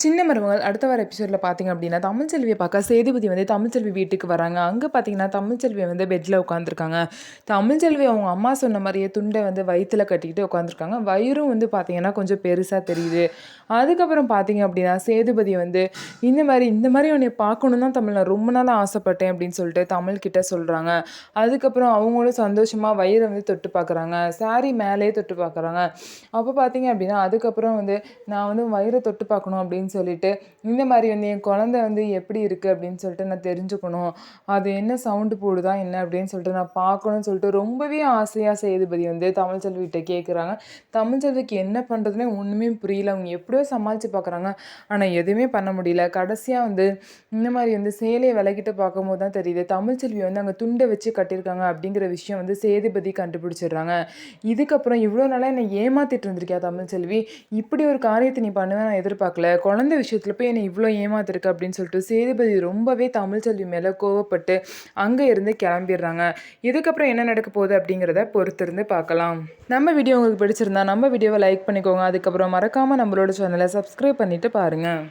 சின்ன மருமகள் அடுத்த வார எபிசோடில் பார்த்தீங்க அப்படின்னா தமிழ்ச்செல்வியை பார்க்க சேதுபதி வந்து தமிழ்ச்செல்வி வீட்டுக்கு வராங்க. அங்கே பார்த்தீங்கன்னா தமிழ்ச்செல்வி வந்து பெட்டில் உட்காந்துருக்காங்க. தமிழ்ச்செல்வி அவங்க அம்மா சொன்ன மாதிரியே துண்டை வந்து வயிற்றில் கட்டிக்கிட்டு உட்காந்துருக்காங்க. வயிறும் வந்து பார்த்தீங்கன்னா கொஞ்சம் பெருசாக தெரியுது. அதுக்கப்புறம் பார்த்தீங்க அப்படின்னா சேதுபதி வந்து இந்த மாதிரி உன்னை பார்க்கணும் தான் தமிழ் நான் ரொம்ப நாள் ஆசைப்பட்டேன் அப்படின்னு சொல்லிட்டு தமிழ்கிட்ட சொல்கிறாங்க. அதுக்கப்புறம் அவங்களும் சந்தோஷமாக வயிறை வந்து தொட்டு பார்க்குறாங்க. சாரி மேலேயே தொட்டு பார்க்குறாங்க. அப்போ பார்த்தீங்க அப்படின்னா அதுக்கப்புறம் வந்து நான் வந்து வயிறை தொட்டு பார்க்கணும் அப்படின்னு சொல்லிட்டு இந்த மாதிரி வந்து என் குழந்தை வந்து எப்படி இருக்குது அப்படின்னு சொல்லிட்டு நான் தெரிஞ்சுக்கணும். அது என்ன சவுண்டு போடுதா என்ன அப்படின்னு சொல்லிட்டு நான் பார்க்கணும்னு சொல்லிட்டு ரொம்பவே ஆசையாக சேதுபதி வந்து தமிழ்ச்செல்விகிட்ட கேட்குறாங்க. தமிழ்ச்செல்விக்கு என்ன பண்ணுறதுனே ஒன்றுமே புரியல. அவங்க எப்படியோ சமாளித்து பார்க்குறாங்க. ஆனால் எதுவுமே பண்ண முடியல. கடைசியாக வந்து இந்த மாதிரி வந்து சேலையை விலகிட்டு பார்க்கும்போது தான் தெரியுது தமிழ்ச்செல்வி வந்து அங்கே துண்டை வச்சு கட்டியிருக்காங்க அப்படிங்கிற விஷயம் வந்து சேதுபதி கண்டுபிடிச்சிடுறாங்க. இதுக்கப்புறம் இவ்வளோ நாளாக என்னை ஏமாத்திட்டு இருந்திருக்கியா தமிழ்ச்செல்வி, இப்படி ஒரு காரியத்தை நீ பண்ணுவேன் நான் எதிர்பார்க்கல, குழந்தை விஷயத்தில் போய் என்னை இவ்வளோ ஏமாத்திருக்க அப்படின்னு சொல்லிட்டு சேதுபதி ரொம்பவே தமிழ்ச்செல்வி மேலே கோவப்பட்டு அங்கே இருந்து கிளம்பிடுறாங்க. இதுக்கப்புறம் என்ன நடக்க போகுது அப்படிங்கிறத பொறுத்திருந்து பார்க்கலாம். நம்ம வீடியோ உங்களுக்கு பிடிச்சிருந்தா நம்ம வீடியோவை லைக் பண்ணிக்கோங்க. அதுக்கப்புறம் மறக்காமல் நம்மளோட சேனலை சப்ஸ்கிரைப் பண்ணிவிட்டு பாருங்கள்.